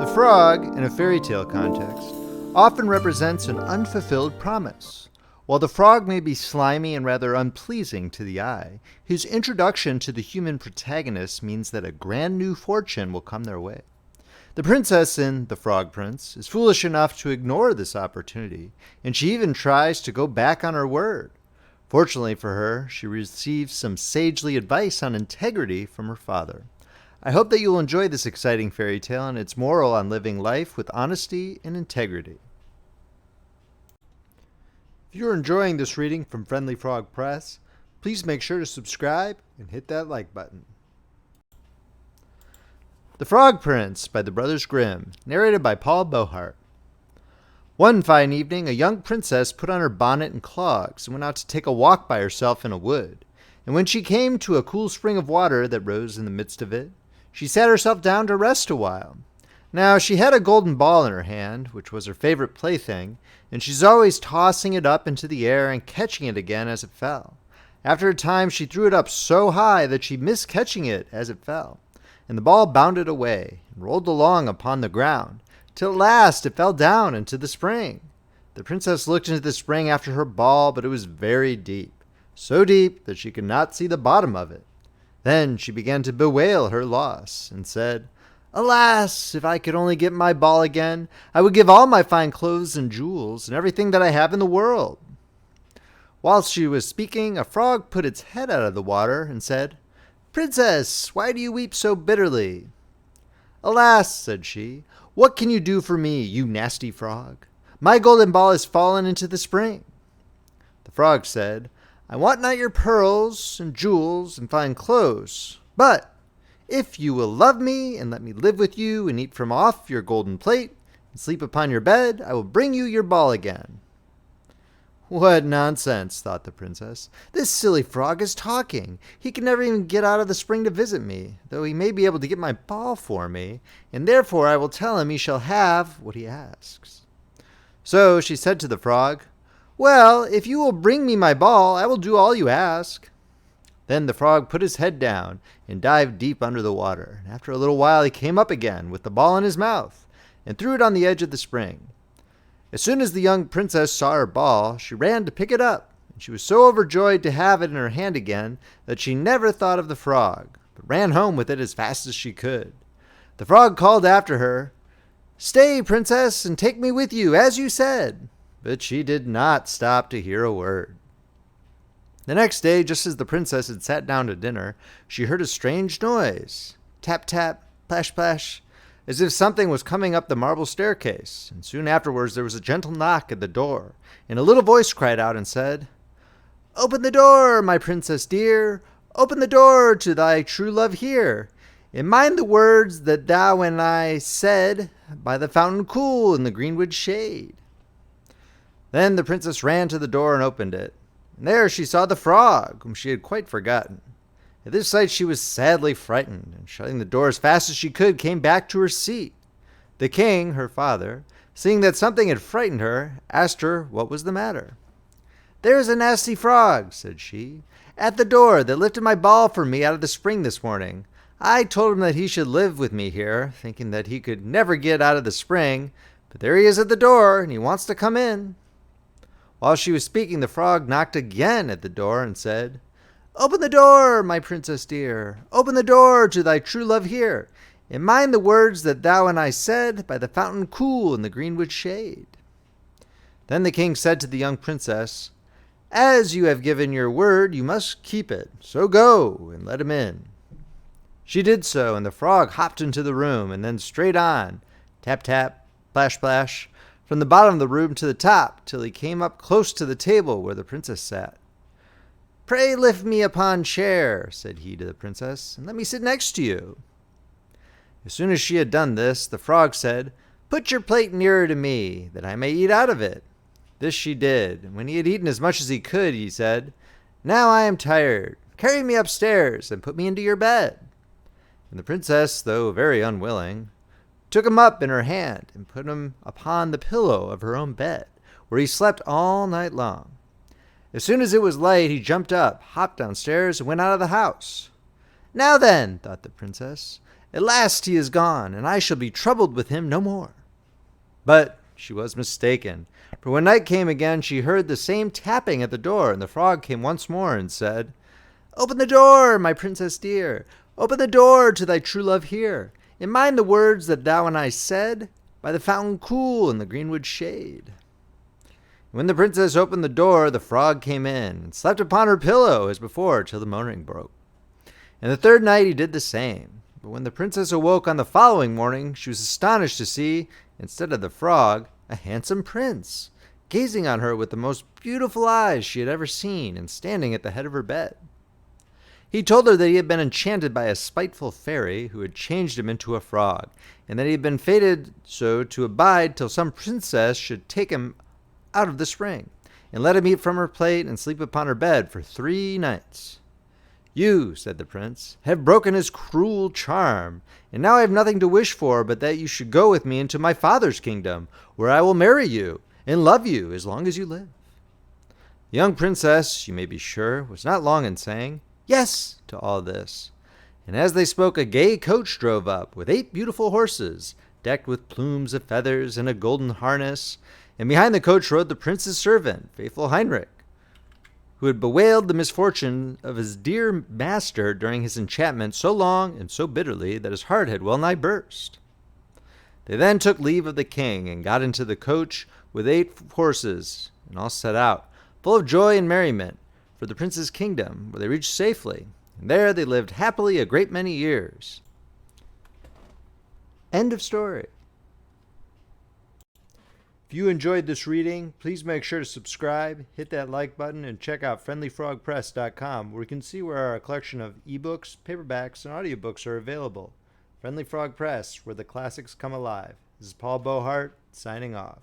The frog, in a fairy tale context, often represents an unfulfilled promise. While the frog may be slimy and rather unpleasing to the eye, his introduction to the human protagonist means that a grand new fortune will come their way. The princess in The Frog Prince is foolish enough to ignore this opportunity, and she even tries to go back on her word. Fortunately for her, she receives some sagely advice on integrity from her father. I hope that you will enjoy this exciting fairy tale and its moral on living life with honesty and integrity. If you're enjoying this reading from Friendly Frog Press, please make sure to subscribe and hit that like button. The Frog Prince by the Brothers Grimm, narrated by Beauheart. One fine evening, a young princess put on her bonnet and clogs and went out to take a walk by herself in a wood. And when she came to a cool spring of water that rose in the midst of it, she sat herself down to rest a while. Now she had a golden ball in her hand, which was her favorite plaything, and she's always tossing it up into the air and catching it again as it fell. After a time she threw it up so high that she missed catching it as it fell, and the ball bounded away and rolled along upon the ground, till at last it fell down into the spring. The princess looked into the spring after her ball, but it was very deep, so deep that she could not see the bottom of it. Then she began to bewail her loss, and said, "Alas, if I could only get my ball again, I would give all my fine clothes and jewels, and everything that I have in the world." Whilst she was speaking, a frog put its head out of the water, and said, "Princess, why do you weep so bitterly?" "Alas," said she, "what can you do for me, you nasty frog? My golden ball has fallen into the spring." The frog said, "I want not your pearls and jewels and fine clothes, but if you will love me and let me live with you and eat from off your golden plate and sleep upon your bed, I will bring you your ball again." "What nonsense," thought the princess. "This silly frog is talking. He can never even get out of the spring to visit me, though he may be able to get my ball for me, and therefore I will tell him he shall have what he asks." So she said to the frog, "Well, if you will bring me my ball, I will do all you ask." Then the frog put his head down and dived deep under the water, and after a little while he came up again with the ball in his mouth and threw it on the edge of the spring. As soon as the young princess saw her ball, she ran to pick it up, and she was so overjoyed to have it in her hand again that she never thought of the frog, but ran home with it as fast as she could. The frog called after her, "Stay, princess, and take me with you, as you said." But she did not stop to hear a word. The next day, just as the princess had sat down to dinner, she heard a strange noise. Tap, tap, plash, plash, as if something was coming up the marble staircase, and soon afterwards there was a gentle knock at the door, and a little voice cried out and said, "Open the door, my princess dear, open the door to thy true love here, and mind the words that thou and I said by the fountain cool in the greenwood shade." Then the princess ran to the door and opened it, and there she saw the frog, whom she had quite forgotten. At this sight she was sadly frightened, and shutting the door as fast as she could, came back to her seat. The king, her father, seeing that something had frightened her, asked her what was the matter. "There is a nasty frog," said she, "at the door that lifted my ball for me out of the spring this morning. I told him that he should live with me here, thinking that he could never get out of the spring, but there he is at the door, and he wants to come in." While she was speaking, the frog knocked again at the door and said, "Open the door, my princess dear, open the door to thy true love here, and mind the words that thou and I said by the fountain cool in the greenwood shade." Then the king said to the young princess, "As you have given your word, you must keep it, so go and let him in." She did so, and the frog hopped into the room, and then straight on, tap, tap, plash, plash, from the bottom of the room to the top, till he came up close to the table where the princess sat. "Pray lift me upon chair," said he to the princess, "and let me sit next to you." As soon as she had done this, the frog said, "Put your plate nearer to me, that I may eat out of it." This she did, and when he had eaten as much as he could, he said, "Now I am tired. Carry me upstairs and put me into your bed." And the princess, though very unwilling, took him up in her hand and put him upon the pillow of her own bed, where he slept all night long. As soon as it was light, he jumped up, hopped downstairs, and went out of the house. "Now then," thought the princess, At last he is gone, and I shall be troubled with him no more." But she was mistaken, for when night came again she heard the same tapping at the door, and the frog came once more and said, "Open the door, my princess dear, open the door to thy true love here, and mind the words that thou and I said, by the fountain cool in the greenwood shade." When the princess opened the door, the frog came in, and slept upon her pillow as before till the morning broke. And the third night he did the same. But when the princess awoke on the following morning, she was astonished to see, instead of the frog, a handsome prince, gazing on her with the most beautiful eyes she had ever seen, and standing at the head of her bed. He told her that he had been enchanted by a spiteful fairy who had changed him into a frog, and that he had been fated so to abide till some princess should take him out of the spring, and let him eat from her plate and sleep upon her bed for 3 nights. "You," said the prince, "have broken his cruel charm, and now I have nothing to wish for but that you should go with me into my father's kingdom, where I will marry you and love you as long as you live." The young princess, you may be sure, was not long in saying yes to all this. And as they spoke, a gay coach drove up with 8 beautiful horses, decked with plumes of feathers and a golden harness, and behind the coach rode the prince's servant, faithful Heinrich, who had bewailed the misfortune of his dear master during his enchantment so long and so bitterly that his heart had well nigh burst. They then took leave of the king and got into the coach with 8 horses, and all set out, full of joy and merriment, for the prince's kingdom, where they reached safely, and there they lived happily a great many years. End of story. If you enjoyed this reading, please make sure to subscribe, hit that like button, and check out friendlyfrogpress.com, where you can see where our collection of ebooks, paperbacks, and audiobooks are available. Friendly Frog Press, where the classics come alive. This is Paul Beauheart, signing off.